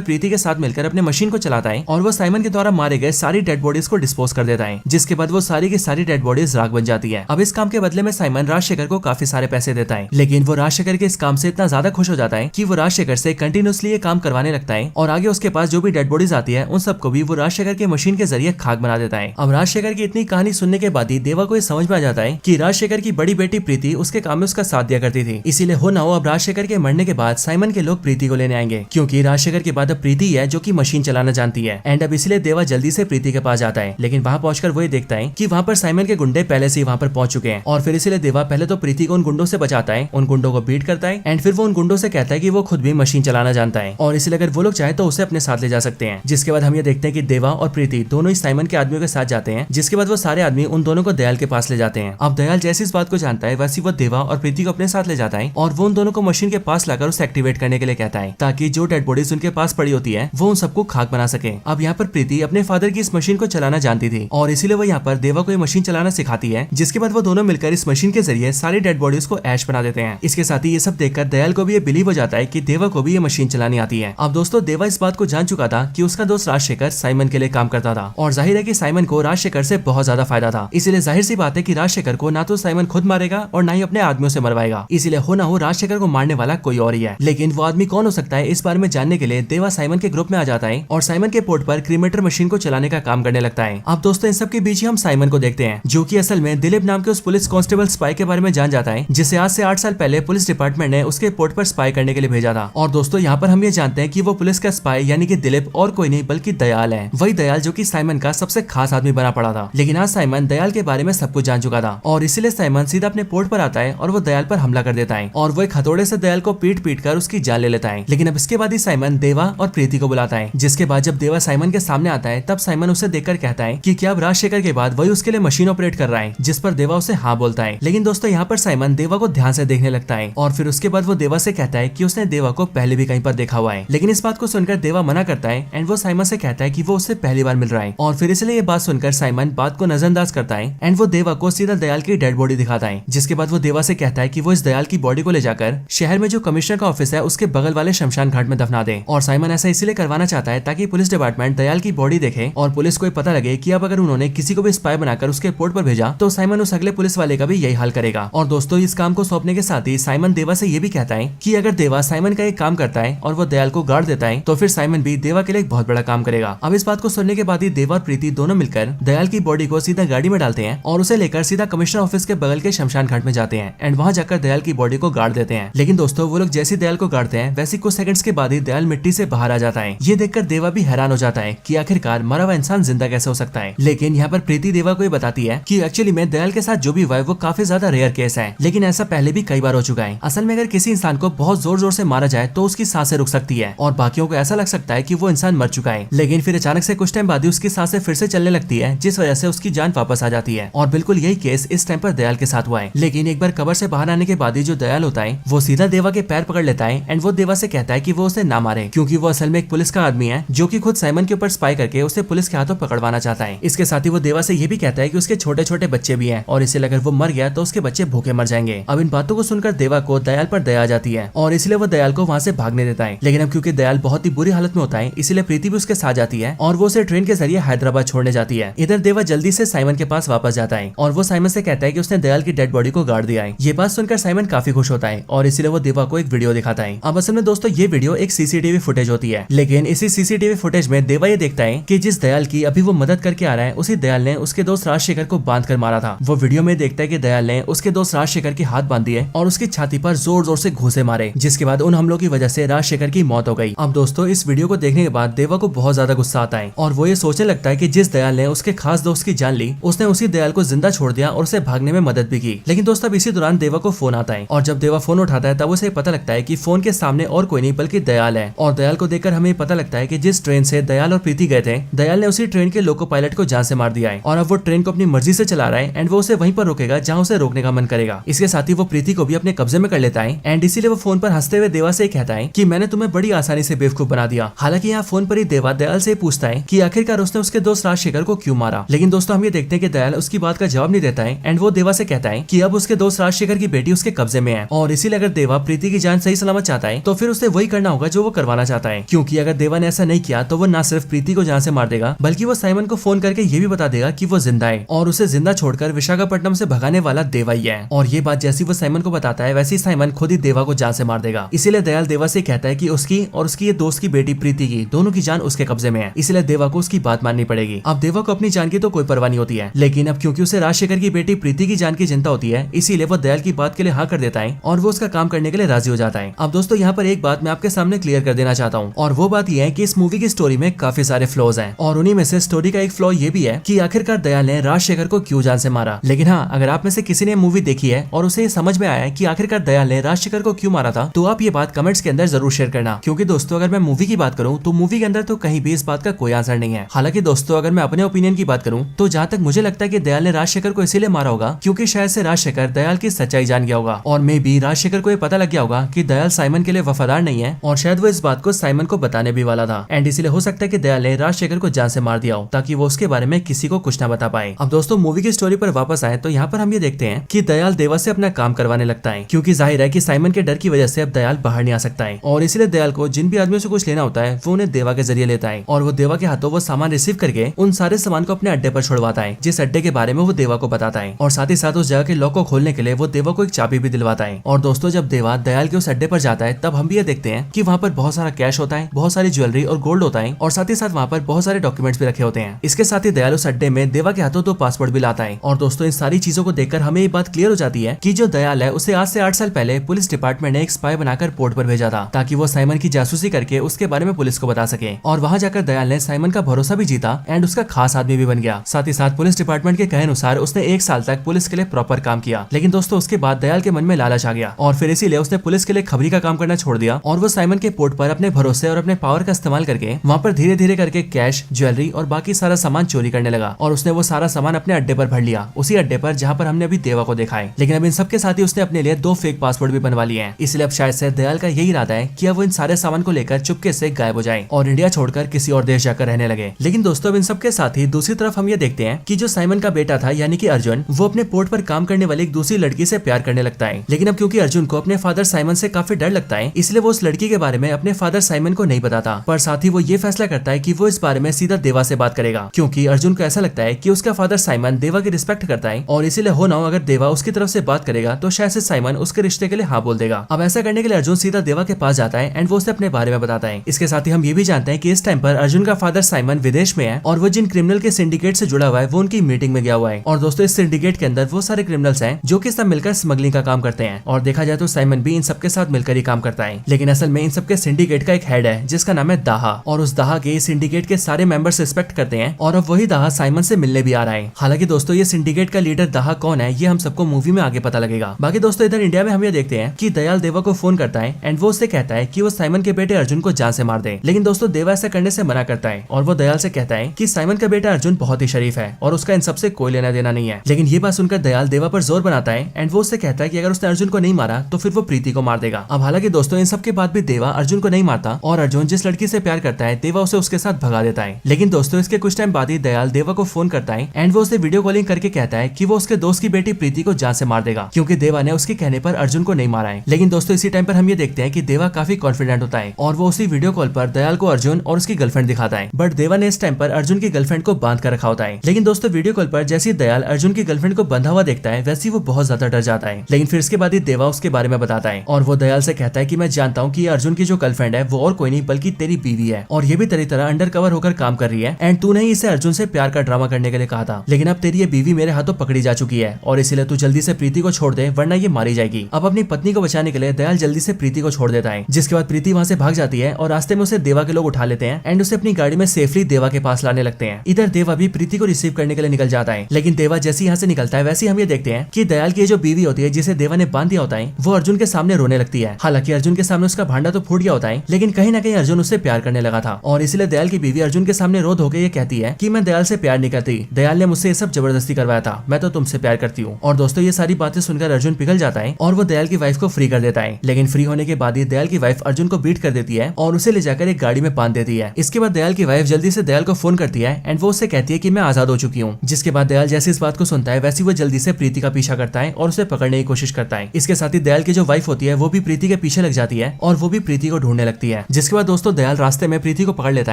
प्रीति के साथ मिलकर अपने मशीन को चलाता है और वो साइमन के द्वारा मारे गए सारी डेड बॉडीज को डिस्पोज कर देता है, जिसके बाद वो सारी की सारी डेड बॉडीज राख बन जाती है। अब इस काम के बदले में साइमन राजशेखर को काफी सारे पैसे देता है, लेकिन वो राजशेखर के इस काम से इतना ज्यादा खुश हो जाता है कि वो राजशेखर से कंटिन्यूसली ये काम करवाने लगता है और आगे उसके पास जो भी डेड बॉडीज आती है उन सबको भी वो राजशेखर के मशीन के जरिए खाक बना देता है। अब राजशेखर की इतनी कहानी सुनने के बाद ही देवा को ये समझ में आ जाता है कि राजशेखर की बड़ी बेटी प्रीति उसके काम में उसका साथ दिया करती थी, इसीलिए हो ना हो अब राजशेखर के मरने के बाद साइमन के लोग प्रीति को लेने आएंगे, क्योंकि राजशेखर के बाद अब प्रीति है जो कि मशीन चलाना जानती है। एंड अब इसलिए देवा जल्दी से प्रीति के पास जाता है, लेकिन वहाँ पहुंचकर वो ये देखता है कि वहाँ पर साइमन के गुंडे पहले से ही वहाँ पर पहुंच चुके हैं और फिर इसलिए देवा पहले तो प्रीति को उन गुंडों से बचाता है, उन गुंडों को बीट करता है एंड फिर वो उन गुंडों से कहता है कि वो खुद भी मशीन चलाना जानता है और इसलिए अगर वो लोग चाहे तो उसे अपने साथ ले जा सकते हैं। जिसके बाद हम ये देखते हैं कि देवा और प्रीति दोनों ही साइमन के आदमियों के साथ जाते हैं, जिसके बाद वो सारे आदमी उन दोनों को दयाल के पास ले जाते हैं। अब दयाल जैसी इस बात को जानता है वैसी वो देवा और प्रीति को अपने साथ ले जाता है और वो उन दोनों को मशीन के पास लाकर उसे एक्टिवेट करने के लिए कहता है, ताकि जो डेड बॉडीज उनके पास पड़ी होती है वो उन सबको खाक बना सके। अब यहाँ पर प्रीति अपने फादर की इस मशीन को चलाना जानती थी और इसीलिए वो यहाँ पर देवा को ये मशीन चलाना सिखाती है, जिसके बाद वो दोनों मिलकर इस मशीन के जरिए सारी डेड बॉडीज को ऐश बना देते हैं। इसके साथ ही ये सब देखकर दयाल को भी ये बिलीव हो जाता है कि देवा को भी ये मशीन चलानी आती है। अब दोस्तों देवा इस बात को जान चुका था कि उसका दोस्त राजशेखर साइमन के लिए काम करता था और जाहिर है कि साइमन को राजशेखर से बहुत ज्यादा फायदा था, इसलिए जाहिर सी बात है कि राजशेखर को ना तो साइमन खुद मारेगा और ना ही अपने आदमियों से मरवाएगा, इसलिए हो ना हो राजशेखर को मारने वाला कोई और ही है। लेकिन वो आदमी कौन हो सकता है इस बारे में जानने के लिए देवा साइमन के ग्रुप में आ जाता है और साइमन के पोर्ट पर क्रीमेटर मशीन को चलाने का काम करने लगता है। अब दोस्तों इन सब के बीच ही हम साइमन को देखते हैं, जो कि असल में दिलीप नाम के उस पुलिस कांस्टेबल स्पाई के बारे में जान जाता है, जिसे आज से 8 साल पहले पुलिस डिपार्टमेंट ने उसके पोर्ट पर स्पाई करने के लिए भेजा था। और दोस्तों यहाँ पर हम ये जानते हैं कि वो पुलिस का स्पाई यानी कि दिलीप और कोई नहीं बल्कि दयाल है, वही दयाल जो कि साइमन का सबसे खास आदमी बना पड़ा था। लेकिन आज साइमन दयाल के बारे में सब कुछ जान चुका था और इसीलिए साइमन सीधा अपने पोर्ट पर आता है और वो दयाल पर हमला कर देता है और वो एक हथौड़े से दयाल को पीट कर उसकी जान ले लेता है। लेकिन अब इसके बाद ही साइमन देवा और प्रीति को बुलाता है, जिसके बाद जब देवा साइमन के सामने आता है तब साइमन उसे देखकर कहता है कि क्या अब राजशेखर के बाद वही उसके लिए मशीन ऑपरेट कर रहा है, जिस पर देवा उसे हाँ बोलता है। लेकिन दोस्तों यहाँ पर साइमन देवा को ध्यान से देखने लगता है और फिर उसके बाद वो देवा से कहता है कि उसने देवा को पहले भी कहीं पर देखा हुआ है। लेकिन इस बात को सुनकर देवा मना करता है एंड वो साइमन से कहता है कि वो उससे पहली बार मिल रहा है और फिर इसलिए ये बात सुनकर साइमन बात को नजरअंदाज करता है एंड वो देवा को सीधा दयाल की डेड बॉडी दिखाता है। जिसके बाद वो देवा से कहता है कि वो इस दयाल की बॉडी को ले जाकर शहर में जो कमिश्नर का ऑफिस है उसके बगल वाले शमशान घाट में दफना दे। और साइमन ऐसा इसलिए करवाना चाहता है ताकि पुलिस डिपार्टमेंट दयाल की बॉडी देखे और पुलिस को पता लगे कि अब अगर उन्होंने किसी को भी स्पाई बनाकर उसके पोर्ट पर भेजा तो साइमन उस अगले पुलिस वाले का भी यही हाल करेगा। और दोस्तों इस काम को सौंपने के साथ ही साइमन देवा से ये भी कहता है कि अगर देवा साइमन का एक काम करता है और वो दयाल को गाड़ देता है तो फिर साइमन भी देवा के लिए एक बहुत बड़ा काम करेगा। अब इस बात को सुनने के बाद ही देवा और प्रीति दोनों मिलकर दयाल की बॉडी को सीधा गाड़ी में डालते हैं और उसे लेकर सीधा कमिश्नर ऑफिस के बगल के शमशान घाट में जाते हैं एंड वहां जाकर दयाल की बॉडी को गाड़ देते हैं। लेकिन दोस्तों वो लोग जैसे दयाल को गाड़ते हैं वैसे कुछ सेकंड्स के बाद ही दयाल मिट्टी से बाहर आ जाता है। ये देखकर देवा भी हैरान हो जाता है कि आखिरकार मरा हुआ इंसान जिंदा कैसे हो सकता है। लेकिन यहाँ पर प्रीति देवा को ये बताती है कि एक्चुअली में दयाल के साथ जो भी हुआ है वो काफी ज्यादा रेयर केस है, लेकिन ऐसा पहले भी कई बार हो चुका है। असल में अगर किसी इंसान को बहुत जोर जोर से मारा जाए तो उसकी सांसें रुक सकती है और बाकियों को ऐसा लग सकता है कि वो इंसान मर चुका है, लेकिन फिर अचानक से कुछ टाइम बाद ही उसकी सांसें फिर से चलने लगती है, जिस वजह से उसकी जान वापस आ जाती है। और बिल्कुल यही केस इस टाइम पर दयाल के साथ हुआ है। लेकिन एक बार कब्र से बाहर आने के बाद ही जो दयाल होता है वो सीधा देवा के पैर पकड़ लेता है है एंड वो देवा से कहता है कि वो उसे ना मारे क्योंकि वो असल में एक पुलिस का आदमी है जो कि खुद साइमन के ऊपर स्पाई करके उसे पुलिस के हाथों पकड़वाना चाहता है। इसके साथ ही वो देवा से ये भी कहता है कि उसके छोटे छोटे बच्चे भी हैं और इसलिए अगर वो मर गया तो उसके बच्चे भूखे मर जाएंगे। अब इन बातों को सुनकर देवा को दयाल पर दया आ जाती है और इसलिए वो दयाल को वहाँ से भागने देता है। लेकिन अब क्योंकि दयाल बहुत ही बुरी हालत में होता है इसलिए प्रीति भी उसके साथ जाती है और वो उसे ट्रेन के जरिए हैदराबाद छोड़ने जाती है। इधर देवा जल्दी से साइमन के पास वापस जाता है और वो साइमन से कहता है कि उसने दयाल की डेड बॉडी को गाड़ दिया है। ये बात सुनकर साइमन काफी खुश होता है और इसलिए वो देवा को एक वीडियो दिखाता है। अब असल में दोस्तों ये वीडियो एक सीसीटीवी फुटेज होती है, लेकिन इसी सीसीटीवी फुटेज में देवा ये देखता है कि जिस दयाल की अभी वो मदद करके आ रहा है उसी दयाल ने उसके दोस्त राजशेखर को बांध कर मारा था। वो वीडियो में देखता है कि दयाल ने उसके दोस्त राजशेखर की हाथ बांधी है और उसकी छाती पर जोर जोर से घूंसे मारे, जिसके बाद उन हमलों की वजह से राजशेखर की मौत हो गई। अब दोस्तों इस वीडियो को देखने के बाद देवा को बहुत ज्यादा गुस्सा आता है और वो ये सोचने लगता है कि जिस दयाल ने उसके खास दोस्त की जान ली उसने उसी दयाल को जिंदा छोड़ दिया और उसे भागने में मदद भी की। लेकिन दोस्तों अब इसी दौरान देवा को फोन आता है और जब देवा फोन उठाता है तब उसे पता लगता है कि फोन के सामने और कोई नहीं बल्कि दयाल है। और दयाल को देखकर हमें पता लगता है कि जिस ट्रेन से दयाल और प्रीति गए थे दयाल ने उसी ट्रेन के लोको पायलट को जान से मार दिया है और अब वो ट्रेन को अपनी मर्जी से चला रहा है एंड वो उसे वहीं पर रोकेगा जहाँ उसे रोकने का मन करेगा। इसके साथ ही वो प्रीति को भी अपने कब्जे में कर लेता है एंड इसीलिए वो फोन पर हंसते हुए देवा से कहता है कि मैंने तुम्हें बड़ी आसानी से बेवकूफ बना दिया। हालांकि यहाँ फोन पर ही देवा दयाल से पूछता है कि आखिरकार उसने उसके दोस्त राजशेखर को क्यों मारा। लेकिन दोस्तों हम ये देखते हैं कि दयाल उसकी बात का जवाब नहीं देता है एंड वो देवा से कहता है कि अब उसके दोस्त राजशेखर की बेटी उसके कब्जे में है और इसीलिए अगर देवा प्रीति की जान सही सलामत चाहता है तो फिर उसे वही करना होगा जो वो करवाना चाहता है, क्योंकि अगर देवा ने ऐसा नहीं किया तो वो न सिर्फ प्रीति को जान से मार देगा बल्कि वो साइमन को फोन करके ये भी बता देगा कि वो जिंदा है और उसे जिंदा छोड़कर विशाखापट्टनम से भगाने वाला देवा ही है। और ये बात जैसी वो साइमन को बताता है वैसे ही साइमन खुद ही देवा को जान से मार देगा। इसीलिए दयाल देवा से कहता है कि उसकी और उसकी ये दोस्त की बेटी प्रीति की दोनों की जान उसके कब्जे में है, इसलिए देवा को उसकी बात माननी पड़ेगी। अब देवा को अपनी जान की तो कोई परवाह नहीं होती है, लेकिन अब क्योंकि उसे राजशेखर की बेटी प्रीति की जान की चिंता होती है इसीलिए वो दयाल की बात के लिए हाँ कर देता है और वो उसका काम करने के लिए राजी हो जाता है। अब दोस्तों यहाँ पर एक बात मैं आपके सामने क्लियर कर देना चाहता हूँ और वो बात यह है कि इस मूवी की स्टोरी में काफी सारे फ्लॉज हैं और उन्हीं में से स्टोरी का एक फ्लॉ ये भी है कि आखिरकार दयाल ने राजशेखर को क्यों जान से मारा। लेकिन हाँ, अगर आप में से किसी ने मूवी देखी है और उसे समझ में आया है कि आखिरकार दयाल ने राजशेखर को क्यों मारा था तो आप ये बात कमेंट्स के अंदर जरूर शेयर करना, क्योंकि दोस्तों अगर मैं मूवी की बात करूँ तो मूवी के अंदर तो कहीं भी इस बात का कोई आंसर नहीं है। हालांकि दोस्तों अगर मैं अपने ओपिनियन की बात करूँ तो जहाँ तक मुझे लगता है कि दयाल ने राजशेखर को इसीलिए मारा होगा क्योंकि शायद से राजशेखर दयाल की सच्चाई जान गया होगा और मे बी राजशेखर को ये पता लग गया होगा कि दयाल साइमन के लिए वफादार नहीं है और शायद वो इस बात को साइमन को बताने भी वाला था एंड इसलिए हो सकता है कि दयाल ने राजशेखर को जान से मार दिया हो ताकि वो उसके बारे में किसी को कुछ ना बता पाए। अब दोस्तों मूवी की स्टोरी पर वापस आए तो यहाँ पर हम ये देखते हैं कि दयाल देवा से अपना काम करवाने लगता है क्योंकि जाहिर है कि साइमन के डर की वजह से अब दयाल बाहर नहीं आ सकता है और इसलिए दयाल को जिन भी आदमियों से कुछ लेना होता है वो उन्हें देवा के जरिए लेता है और वो देवा के हाथों वो सामान रिसीव करके उन सारे सामान को अपने अड्डे पर छोड़वाता है जिस अड्डे के बारे में वो देवा को बताता है और साथ ही साथ उस जगह के लॉक को खोलने के लिए वो देवा को एक चाबी भी दिलवाता है। और दोस्तों जब देवा दयाल के उस अड्डे पर जाता है तब हम भी ये देखते हैं कि वहाँ पर बहुत सारा कैश होता है, बहुत सारी ज्वेलरी और गोल्ड होता है और साथ ही साथ वहाँ पर बहुत सारे डॉक्यूमेंट्स भी रखे होते हैं। इसके साथ ही दयाल उस अड्डे में देवा के हाथों 2 पासपोर्ट भी लाता है और दोस्तों इन सारी चीजों को देखकर हमें ये बात क्लियर हो जाती है कि जो दयाल है उसे आज से 8 साल पहले पुलिस डिपार्टमेंट ने एक स्पाई बनाकर पोर्ट पर भेजा था ताकि वो साइमन की जासूसी करके उसके बारे में पुलिस को बता सके और वहाँ जाकर दयाल ने साइमन का भरोसा भी जीता एंड उसका खास आदमी भी बन गया। साथ ही साथ पुलिस डिपार्टमेंट के कहे अनुसार उसने 1 साल तक पुलिस के लिए प्रॉपर काम किया। लेकिन दोस्तों उसके बाद दयाल के मन में लालच आ गया और फिर इसीलिए उसने पुलिस के लिए खबरी का काम करना छोड़ दिया और वो साइमन के पोर्ट पर अपने भरोसे और अपने पावर का इस्तेमाल करके वहाँ पर धीरे धीरे करके कैश, ज्वेलरी और बाकी सारा सामान चोरी करने लगा और उसने वो सारा सामान अपने अड्डे पर भर लिया, उसी अड्डे पर जहाँ पर हमने अभी देवा को देखा है। लेकिन अब इन सबके साथ ही उसने अपने लिए 2 फेक पासपोर्ट भी बनवा लिए हैं, इसलिए अब शायद से दयाल का यही इरादा है कि अब वो इन सारे सामान को लेकर चुपके से गायब हो जाए और इंडिया छोड़कर किसी और देश जाकर रहने लगे। लेकिन दोस्तों अब इन सबके साथ ही दूसरी तरफ हम ये देखते हैं कि जो साइमन का बेटा था यानी कि अर्जुन, वो अपने पोर्ट पर काम करने वाली एक दूसरी लड़की से प्यार करने लगता है। लेकिन अब क्योंकि अर्जुन को अपने फादर साइमन से काफी डर लगता है इसलिए वो उस लड़की के बारे में अपने फादर साइमन को नहीं बताता, पर साथ ही वो ये फैसला करता है कि वो इस बारे में सीधा देवा से बात करेगा क्योंकि अर्जुन को ऐसा लगता है कि उसका फादर साइमन देवा की रिस्पेक्ट करता है और इसीलिए हो ना हो अगर देवा उसकी तरफ से बात करेगा तो शायद से साइमन उसके रिश्ते के लिए हाँ बोल देगा। अब ऐसा करने के लिए अर्जुन सीधा देवा के पास जाता है एंड वो उसे अपने बारे में बताता है। इसके साथ ही हम ये भी जानते हैं कि इस टाइम पर अर्जुन का फादर साइमन विदेश में है और वो जिन क्रिमिनल के सिंडिकेट से जुड़ा हुआ है वो उनकी मीटिंग में गया हुआ है और दोस्तों इस सिंडिकेट के अंदर वो सारे क्रिमिनल्स हैं जो कि सब मिलकर स्मगलिंग का काम करते हैं और देखा जाए तो साइमन भी इन सबके साथ मिलकर ही काम करता है। लेकिन असल में इन सबके सिंडिकेट का एक हेड है जिसका नाम है दाहा और उस दाहा के सिंडिकेट के सारे मेंबर्स रिस्पेक्ट करते हैं और अब वही दाहा साइमन से मिलने भी आ रहा है। हालांकि दोस्तों ये सिंडिकेट का लीडर दाहा कौन है ये हम सबको मूवी में आगे पता लगेगा। बाकी दोस्तों इधर इंडिया में हम ये देखते हैं कि दयाल देवा को फोन करता है एंड वो उससे कहता है कि वो साइमन के बेटे अर्जुन को जान से मार दे। लेकिन दोस्तों देवा ऐसा करने से मना करता है और वो दयाल से कहता है कि साइमन का बेटा अर्जुन बहुत ही शरीफ है और उसका इन सबसे कोई लेना देना नहीं है। लेकिन ये बात सुनकर दयाल देवा पर जोर बनाता है एंड वो उससे कहता है कि अगर उसने अर्जुन को नहीं मारा तो फिर वो प्रीति को मार देगा। अब हालांकि दोस्तों इन सब के बाद भी देवा अर्जुन को नहीं मारता और अर्जुन जिस लड़की से प्यार करता है देवा उसे उसके साथ भगा देता है। लेकिन दोस्तों इसके कुछ टाइम बाद ही दयाल देवा को फोन करता है एंड वो उसे वीडियो कॉलिंग करके कहता है कि वो उसके दोस्त की बेटी प्रीति को जान से मार देगा क्योंकि देवा ने उसके कहने पर अर्जुन को नहीं मारा है। लेकिन दोस्तों इसी टाइम पर हम ये देखते हैं कि देवा काफी कॉन्फिडेंट होता है और वो उसी वीडियो कॉल पर दयाल को अर्जुन और उसकी गर्लफ्रेंड दिखाता है। बट देवा ने इस टाइम पर अर्जुन की गर्लफ्रेंड को बांध कर रखा होता है। लेकिन दोस्तों वीडियो कॉल पर जैसे दयाल अर्जुन की गर्लफ्रेंड को बंधा हुआ देखता है वैसे वो बहुत ज्यादा डर जाता है। लेकिन फिर इसके बाद ही देवा उसके बारे में बताता है और वो दयाल से कहता है कि मैं जानता हूँ कि अर्जुन की जो गर्लफ्रेंड है वो और कोई नहीं बल्कि तेरी बीवी है और ये भी तेरी तरह अंडर कवर होकर काम कर रही है एंड तूने ही इसे अर्जुन से प्यार का ड्रामा करने के लिए कहा था। लेकिन अब तेरी ये बीवी मेरे हाथों पकड़ी जा चुकी है और इसीलिए तू जल्दी से प्रीति को छोड़ दे वरना ये मारी जाएगी। अब अपनी पत्नी को बचाने के लिए दयाल जल्दी से प्रीति को छोड़ देता है जिसके बाद प्रीति वहाँ से भाग जाती है और रास्ते में उसे देवा के लोग उठा लेते हैं एंड उसे अपनी गाड़ी में सेफली देवा के पास लाने लगते हैं। इधर देवा भी प्रीति को रिसीव करने के लिए निकल जाता है। लेकिन देवा जैसे यहाँ से निकलता है वैसे हम ये देखते हैं कि दयाल की जो बीवी होती है जिसे देवा ने बांध दिया होता है वो अर्जुन के सामने रोने लगती है। हालांकि अर्जुन के सामने उसका भांडा तो फूट गया होता है लेकिन कहीं ना कहीं अर्जुन उससे प्यार करने लगा था और इसलिए दयाल की बीवी अर्जुन के सामने रो धो के ये कहती है कि मैं दयाल से प्यार नहीं करती, दयाल ने मुझसे ये सब जबरदस्ती करवाया था, मैं तो तुमसे प्यार करती हूँ। और दोस्तों ये सारी बातें सुनकर अर्जुन पिघल जाता है और वो दयाल की वाइफ को फ्री कर देता है। लेकिन फ्री होने के बाद ही दयाल की वाइफ अर्जुन को बीट कर देती है और उसे ले जाकर एक गाड़ी में बांध देती है। इसके बाद दयाल की वाइफ जल्दी से दयाल को फोन करती है एंड वो उससे कहती है कि मैं आजाद हो चुकी हूँ। जिसके बाद दयाल जैसे इस बात को सुनता है वैसे वो जल्दी से प्रीति का पीछा करता है और उसे पकड़ने की कोशिश करता है। इसके साथ ही दयाल की जो वाइफ होती है वो भी प्रीति के पीछे लग जाती है और वो भी प्रीति को ढूंढने लगती है। जिसके बाद दोस्तों दयाल रास्ते में प्रीति को पकड़ लेता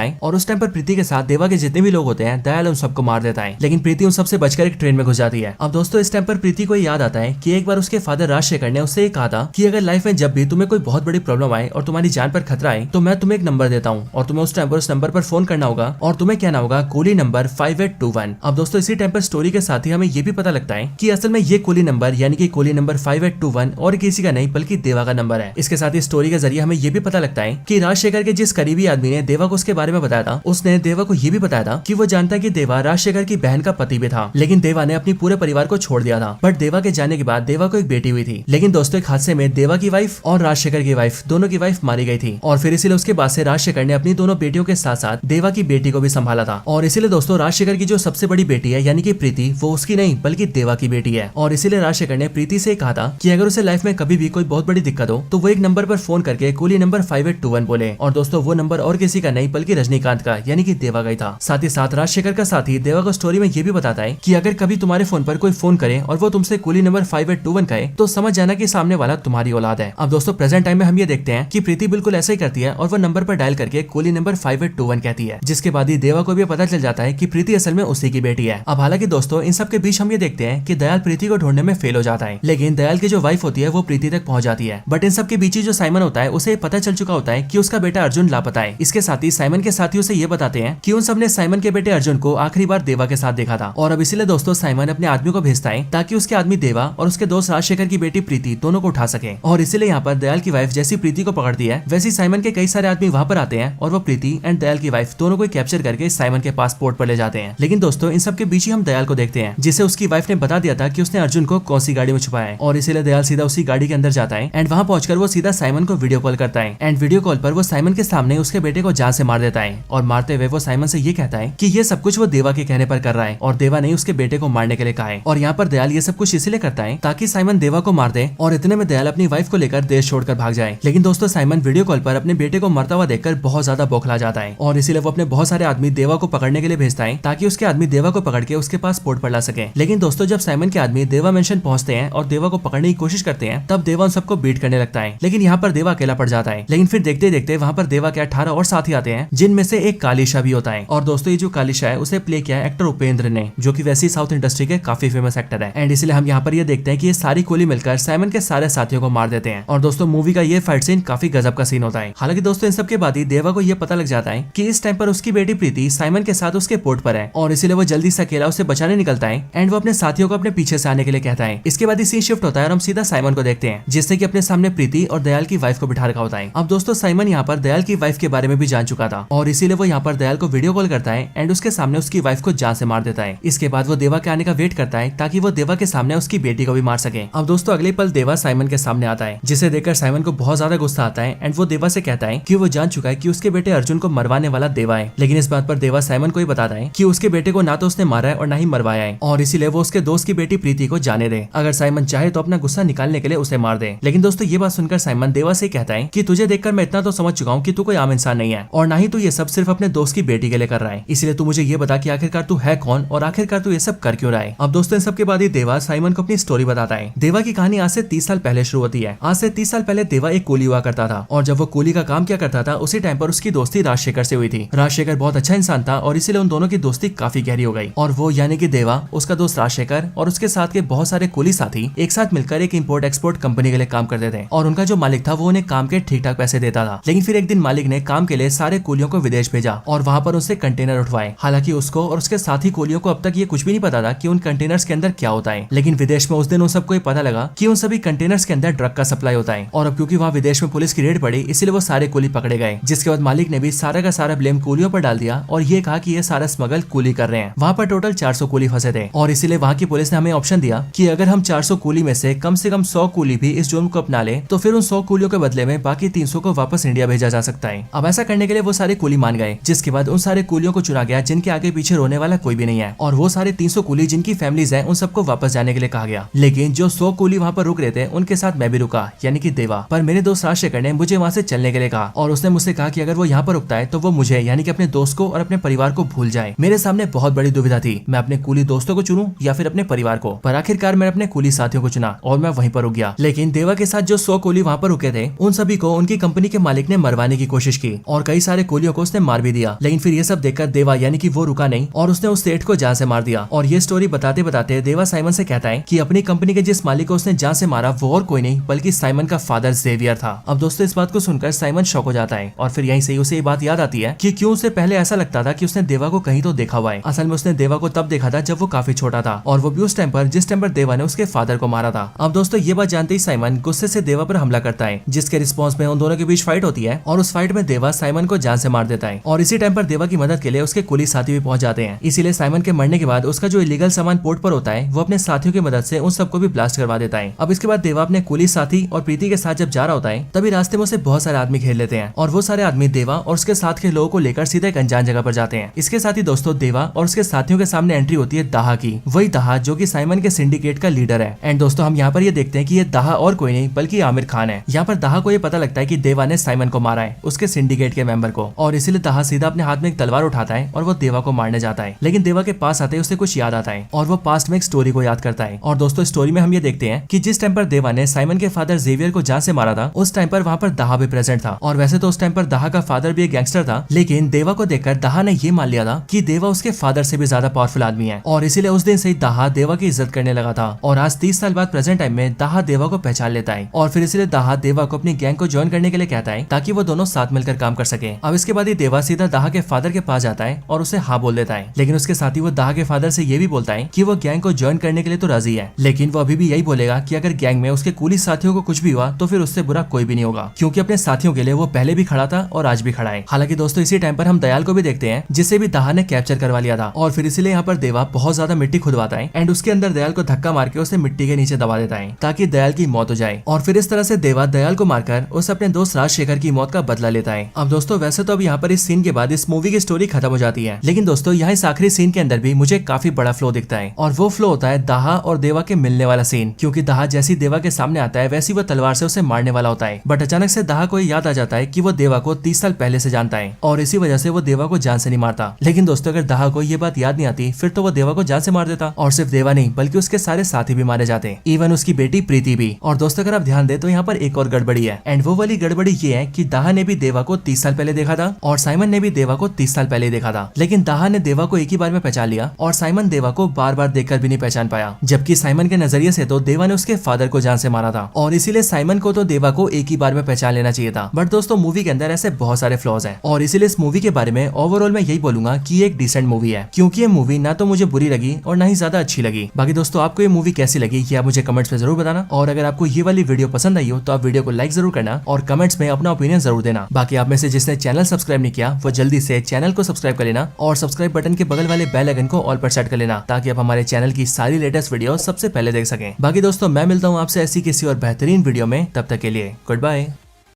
है और उस टाइम पर प्रीति के साथ देवा के जितने भी लोग होते हैं दयाल उन सबको मार देता है। लेकिन प्रीति उन सबसे बचकर एक ट्रेन में घुस जाती है। अब दोस्तों इस टाइम पर प्रीति को याद आता है कि एक बार उसके फादर राजशेखर ने उससे कहा था कि अगर लाइफ में जब भी तुम्हें कोई बहुत बड़ी प्रॉब्लम आए और तुम्हारी जान पर खतरा आए तो मैं तुम्हें एक नंबर देता हूँ और तुम्हें उस टाइम पर उस नंबर पर फोन करना होगा और तुम्हें कहना होगा कूली नंबर 5821। अब दोस्तों इसी टाइम पर स्टोरी के साथ ही हमें ये भी पता लगता है कि असल में ये कूली नंबर यानी कि कूली नंबर 5821 और किसी का नहीं बल्कि देवा का नंबर है। इसके साथ ही स्टोरी के जरिए हमें ये भी पता लगता है कि राजशेखर के जिस करीबी आदमी ने देवा को उसके बारे में बताया था उसने देवा को ये भी बताया था कि वो जानता है कि देवा राजशेखर की बहन का पति भी था। लेकिन देवा ने अपनी पूरे परिवार को छोड़ दिया था। बट देवा के जाने के बाद देवा को एक बेटी हुई थी। लेकिन दोस्तों एक हादसे में देवा की वाइफ और राजशेखर की वाइफ दोनों की वाइफ मारी गई थी और फिर इसीलिए उसके बाद से राजशेखर ने अपनी दोनों बेटियों के साथ साथ देवा की बेटी को भी संभाला था। और इसीलिए दोस्तों राजशेखर की जो सबसे बड़ी बेटी है यानी कि प्रीति वो उसकी नहीं बल्कि देवा की बेटी है। और इसीलिए राजशेखर ने प्रीति से कहा था कि अगर उसे लाइफ में कभी भी कोई बहुत बड़ी दिक्कत हो तो वो एक नंबर पर फोन करके कूली नंबर 5821 बोले। और दोस्तों वो नंबर और किसी का नहीं बल्कि रजनीकांत का यानी कि देवा का ही था। साथ ही साथ राजशेखर का साथी देवा को स्टोरी में ये भी बताता है कि अगर कभी तुम्हारे फोन पर कोई फोन करे और वो तुमसे कूली नंबर 5821 कहे तो समझ जाना कि सामने वाला तुम्हारी औलाद है। अब दोस्तों प्रेजेंट टाइम में हम ये देखते हैं कि प्रीति बिल्कुल ऐसा ही करती है और वो नंबर पर डायल करके कूली नंबर 5821 कहती है। जिसके बाद ही देवा को भी पता चल जाता है कि प्रीति असल में उसी की बेटी है। अब हालांकि दोस्तों इन सब के बीच हम ये देखते हैं कि दयाल प्रीति को ढूंढने में फेल हो जाता है। लेकिन दयाल की जो वाइफ होती है वो प्रीति तक पहुंच जाती है। बट इन सब के बीच ही जो साइमन होता है उसे पता चल चुका होता है कि उसका बेटा अर्जुन लापता है। इसके साथ ही साइमन के साथी उसे ये बताते हैं कि उन सब ने साइमन के बेटे अर्जुन को आखिरी बार देवा के साथ देखा था। और अब इसीलिए दोस्तों साइमन अपने आदमी को भेजता है ताकि उसके आदमी देवा और उसके दोस्त राजशेखर की बेटी प्रीति दोनों को उठा सके। और इसीलिए यहाँ पर दयाल की वाइफ जैसी प्रीति को पकड़ती है वैसी साइमन के कई सारे आदमी वहाँ पर आते हैं और वो प्रीति एंड दयाल की वाइफ दोनों को कैप्चर करके साइमन के पासपोर्ट पर ले जाते हैं। लेकिन दोस्तों इन सब के बीच ही हम दयाल को देखते हैं जिसे उसकी वाइफ ने बता दिया था कि उसने अर्जुन को कौन सी गाड़ी में छुपाया है। और इसीलिए दयाल सीधा उसी गाड़ी के अंदर जाता है एंड वहाँ पहुंचकर वो सीधा साइमन को वीडियो कॉल करता है एंड वीडियो कॉल पर वो साइमन के सामने उसके बेटे को जान से मार देता है। और मारते हुए वो साइमन से ये कहता है कि ये सब कुछ वो देवा के कहने पर कर रहा है और देवा ने उसके बेटे को मारने के लिए कहा है। और यहाँ पर दयाल ये सब कुछ इसलिए करता है ताकि साइमन देवा को मार दे और इतने में दयाल अपनी वाइफ को लेकर देश छोड़कर भाग जाए। लेकिन दोस्तों साइमन वीडियो कॉल पर अपने बेटे को मरता हुआ देखकर बहुत ज्यादा बौखला जाता है और इसीलिए वो अपने बहुत सारे आदमी देवा को पकड़ने के लिए भेजता है ताकि उसके आदमी देवा को पकड़ के उसके पास पोर्ट पर ला सके। लेकिन दोस्तों जब साइमन के आदमी देवा मेंशन पहुंचते हैं और देवा को पकड़ने की कोशिश करते हैं तब देवा उन सबको बीट करने लगता है। लेकिन यहाँ पर देवा अकेला पड़ जाता है। लेकिन फिर देखते देखते वहाँ पर देवा के 18 और साथी आते हैं जिनमें से एक कालिशा भी होता है। और दोस्तों ये जो कालिशा है उसे प्ले किया है एक्टर उपेंद्र ने जो कि वैसे साउथ इंडस्ट्री के काफी फेमस एक्टर है। एंड इसलिए हम यहाँ पर ये देखते हैं कि ये सारी गोली मिलकर साइमन के सारे साथियों को मार देते हैं। और दोस्तों मूवी का ये फाइट सीन काफी गजब का सीन होता है। हालांकि दोस्तों इन सब के बाद ही देवा को ये पता लग जाता है कि इस टाइम पर उसकी बेटी प्रीति साइमन के साथ उसके पोर्ट पर है और इसीलिए वो जल्दी से अकेला उसे बचाने निकलता है एंड वो अपने साथियों को अपने पीछे से आने के लिए कहता है। इसके बाद सीन शिफ्ट होता है और हम सीधा साइमन को देखते हैं जिससे कि अपने सामने प्रीति और दयाल की वाइफ को बिठा रखा होता है। अब दोस्तों साइमन यहाँ पर दयाल की वाइफ के बारे में भी जान चुका था और इसीलिए वो यहाँ पर दयाल को वीडियो कॉल करता है एंड उसके सामने उसकी वाइफ को जान से मार देता है। इसके बाद वो देवा के आने का वेट करता है ताकि वो देवा के सामने उसकी बेटी को भी मार सके। अब दोस्तों अगले पल देवा साइमन के सामने आता है जिसे देखकर साइमन को बहुत ज्यादा गुस्सा आता है एंड वो देवा से कहता है कि वो जान चुका है कि उसके बेटे अर्जुन को मरवाने वाला देवा है। लेकिन इस बात पर देवा साइमन को ही बताता है कि उसके बेटे को ना तो उसने मारा है और ना ही मरवाया है और इसीलिए वो उसके दोस्त की बेटी प्रीति को जाने दे। अगर साइमन चाहे तो अपना गुस्सा निकालने के लिए उसे मार दे। लेकिन दोस्तों ये बात सुनकर साइमन देवा से कहता है कि तुझे देखकर मैं इतना तो समझ चुका हूँ कि तू कोई आम इंसान नहीं है और ना ही तू ये सब सिर्फ अपने दोस्त की बेटी के लिए कर रहा है, इसलिए तू मुझे ये बता कि आखिरकार तू है कौन और आखिरकार तू ये सब कर क्यों रहा है। अब दोस्तों इन सब के बाद ही देवा साइमन को अपनी स्टोरी बताता है। देवा की कहानी आज से 30 साल पहले शुरू होती है। आज से 30 साल पहले देवा एक कूली हुआ करता था और जब वो कूली का काम किया करता था उसी टाइम पर उसकी दोस्ती राजशेखर से हुई थी। राजशेखर बहुत अच्छा इंसान था और इसीलिए उन दोनों की दोस्ती काफी गहरी हो गई और वो यानी कि देवा, उसका दोस्त राजशेखर और उसके साथ के बहुत सारे कूली साथी एक साथ मिलकर एक इंपोर्ट एक्सपोर्ट कंपनी के लिए काम करते थे और उनका जो मालिक था वो उन्हें काम के ठीक ठाक पैसे देता था। लेकिन फिर एक दिन मालिक ने काम के लिए सारे कूलियों को विदेश भेजा और वहाँ पर उनसे कंटेनर उठवाए। हालांकि उसको और उसके साथी कूलियों को अब तक ये कुछ भी नहीं पता था कि उन कंटेनर्स के अंदर क्या होता है। लेकिन विदेश में उस दिन उन सबको ये पता लगा कि उन सभी कंटेनर्स के अंदर ड्रग का सप्लाई होता है और अब क्योंकि वहाँ विदेश में पुलिस की रेड पड़ी इसलिए वो सारे कूली पकड़े गए, जिसके बाद मालिक ने भी सारा का सारा ब्लेम कूलियों पर डाल दिया और ये कहा कि ये सारा स्मगल कूली कर रहे हैं। वहाँ पर टोटल 400 कूली फंसे थे और इसीलिए वहाँ की पुलिस ने हमें ऑप्शन दिया कि अगर हम 400 कूली में से कम 100 कूली भी इस जुर्म को अपना ले तो फिर उन 100 कूलियों के बदले में बाकी 300 को वापस इंडिया भेजा जा सकता है। अब ऐसा करने के लिए वो सारे कूली मान गए, जिसके बाद उन सारे कूलियों को चुना गया जिनके आगे पीछे रोने वाला कोई भी नहीं है और वो सारे 300 कूली जिनकी फैमिलीज है उन सबको वापस जाने के लिए कहा गया। लेकिन जो 100 कूली वहाँ पर रुक रहे थे उनके साथ मैं भी रुका, यानी कि देवा। पर मेरे दोस्त राजशेखर ने मुझे वहाँ से चलने के लिए कहा और उसने मुझसे कहा कि अगर वो यहाँ पर रुकता है तो वो मुझे यानी कि अपने दोस्त को और अपने परिवार को भूल जाए। मेरे सामने बहुत बड़ी दुविधा थी, मैं अपने कूली दोस्तों को चुनूं या फिर अपने परिवार को, पर आखिरकार मैंने अपने कूली साथियों को चुना और मैं वहीं पर रुक गया। लेकिन देवा के साथ जो 100 कूली वहाँ पर रुके थे उन सभी को उनकी कंपनी के मालिक ने मरवाने की कोशिश की और कई सारे कूलियों को उसने मार भी दिया। लेकिन फिर ये सब देखकर देवा यानी कि वो रुका नहीं और उसने उस सेठ को जान से मार दिया। और ये स्टोरी बताते बताते देवा साइमन से कहता है कि अपनी कंपनी के जिस मालिक को उसने जान से मारा वो और कोई नहीं बल्कि साइमन का फादर जेवियर था। अब दोस्तों इस बात को सुनकर साइमन शॉक हो जाता है और फिर यहीं से उसे ये बात याद आती है कि क्यों उसे पहले ऐसा लगता था कि उसने देवा को कहीं तो देखा हुआ है। असल में उसने देवा को तब देखा था जब वो काफी छोटा था और वो भी उस टाइम पर जिस टाइम पर देवा ने उसके फादर को मारा था। अब दोस्तों ये बात जानते ही साइमन गुस्से से देवा पर हमला करता है, जिसके रिस्पॉन्स में उन दोनों के बीच फाइट होती है और उस फाइट में देवा साइमन को जान से मार देता है। और इसी टाइम पर देवा की मदद के लिए उसके कुली साथी भी पहुंच जाते हैं। इसीलिए साइमन के मरने के बाद उसका जो इलीगल सामान पोर्ट पर होता है वो अपने साथियों की मदद से उन सबको भी ब्लास्ट करवा देता है। अब इसके बाद देवा अपने कुली साथी और प्रीति के साथ जब जा रहा होता है तभी रास्ते में उसे बहुत सारे आदमी घेर लेते हैं और वो सारे आदमी देवा और उसके साथ के लोगों को लेकर सीधे एक अनजान जगह पर जाते हैं। इसके साथ ही दोस्तों देवा और उसके साथियों के सामने एंट्री होती है दाहा की, वही दाहा जो कि साइमन के सिंडिकेट का लीडर है। एंड दोस्तों हम यहाँ पर ये देखते हैं कि ये दाहा और कोई नहीं बल्कि आमिर खान है। यहाँ पर दाहा को ये पता लगता है कि देवा ने साइमन को मारा है, उसके सिंडिकेट के मेंबर को, और इसीलिए दाहा सीधा अपने हाथ में एक तलवार उठाता है और वो देवा को मारने जाता है। लेकिन देवा के पास आते ही उसे कुछ याद आता है और वो पास्ट में एक स्टोरी को याद करता है। और दोस्तों स्टोरी में हम ये देखते हैं कि जिस टाइम पर देवा ने साइमन के फादर जेवियर को जान से मारा था उस टाइम पर वहाँ पर दाहा भी प्रेजेंट था। और वैसे तो उस टाइम पर दाहा का फादर भी एक गैंगस्टर था, लेकिन देवा को देखकर दाहा ने ये मान लिया था कि देवा उसके फादर से भी ज्यादा पावरफुल आदमी है और इसीलिए उस दिन से ही दाहा देवा की इज्जत करने लगा था। और आज 30 साल बाद प्रेजेंट टाइम में दाहा देवा को पहचान लेता है और फिर इसलिए दाहा देवा को अपनी गैंग को ज्वाइन करने के लिए कहता है ताकि वो दोनों साथ मिलकर काम कर सके। अब इसके बाद ही देवा सीधा दाहा के फादर के पास जाता है और उसे हाँ बोल देता है। लेकिन उसके साथ ही वो दाहा के फादर से ये भी बोलता है कि वो गैंग को ज्वाइन करने के लिए तो राजी है, लेकिन वो अभी भी यही बोलेगा कि अगर गैंग में उसके कुली साथियों को कुछ भी हुआ तो फिर उससे बुरा कोई भी नहीं होगा, क्योंकि अपने साथियों के लिए वो पहले भी खड़ा था और आज भी खड़ा है। हालांकि दोस्तों इसी टाइम पर हम दयाल को भी देखते हैं जिसे भी दाहा ने कैप्चर करवा लिया था और फिर इसलिए यहाँ पर देवा बहुत ज्यादा मिट्टी खुदवाता है एंड उसके अंदर दयाल को धक्का मार के उसे मिट्टी के नीचे दबा देता है ताकि दयाल की मौत हो जाए। और फिर इस तरह से देवा दयाल को मारकर उस अपने दोस्त राजशेखर की मौत का बदला लेता है। अब दोस्तों वैसे तो अब यहाँ पर इस सीन के बाद इस मूवी की स्टोरी खत्म हो जाती है, लेकिन दोस्तों यहाँ इस आखिरी सीन के अंदर भी मुझे काफी बड़ा फ्लो दिखता है और वो फ्लो होता है दाहा और देवा के मिलने वाला सीन। क्योंकि दाहा जैसी देवा के सामने आता है वैसी वो तलवार से उसे मारने वाला होता है, बट अचानक से दाहा को याद आ जाता है कि वो देवा को 30 साल पहले से जानता है और इसी वजह से वो देवा को जान से नहीं मारता। लेकिन दोस्तों अगर दाहा को ये बात याद नहीं आती फिर तो वो देवा को जान से मार देता और सिर्फ देवा नहीं बल्कि उसके सारे साथी भी मारे जाते, इवन उसकी बेटी प्रीति भी। और दोस्तों अगर आप ध्यान दे तो यहाँ पर एक और गड़बड़ी है एंड वो वाली गड़बड़ी ये है कि दाहा ने भी देवा को 30 साल पहले देखा था और साइमन ने भी देवा को 30 साल पहले देखा था, लेकिन दाहा ने देवा को एक ही बार में पहचान लिया और साइमन देवा को बार बार देखकर भी नहीं पहचान पाया। जबकि साइमन के नजरिए से तो देवा ने उसके फादर को जान से मारा था और इसीलिए साइमन को तो देवा को एक ही बार में पहचान लेना चाहिए था। बट दोस्तों मूवी के अंदर ऐसे बहुत सारे फ्लॉज हैं और इसीलिए इस मूवी के बारे में ओवरऑल मैं यही बोलूंगा कि ये एक डिसेंट मूवी है, क्योंकि ये मूवी ना तो मुझे बुरी लगी और ना ही ज्यादा अच्छी लगी। बाकी दोस्तों आपको ये मूवी कैसी लगी ये आप मुझे कमेंट्स में जरूर बताना और अगर आपको ये वाली वीडियो पसंद आई हो तो आप वीडियो को लाइक जरूर करना और कमेंट्स में अपना ओपिनियन जरूर देना। बाकी आप में से जिसने चैनल सब्सक्राइब नहीं किया वो जल्दी से चैनल को सब्सक्राइब कर लेना और सब्सक्राइब बटन के बगल वाले बेल आइकन को ऑल पर सेट कर लेना ताकि आप हमारे चैनल की सारी लेटेस्ट वीडियो सबसे पहले देख सकें। बाकी दोस्तों मैं मिलता हूँ आपसे ऐसी किसी और बेहतरीन वीडियो में, तब तक के लिए गुड बाय।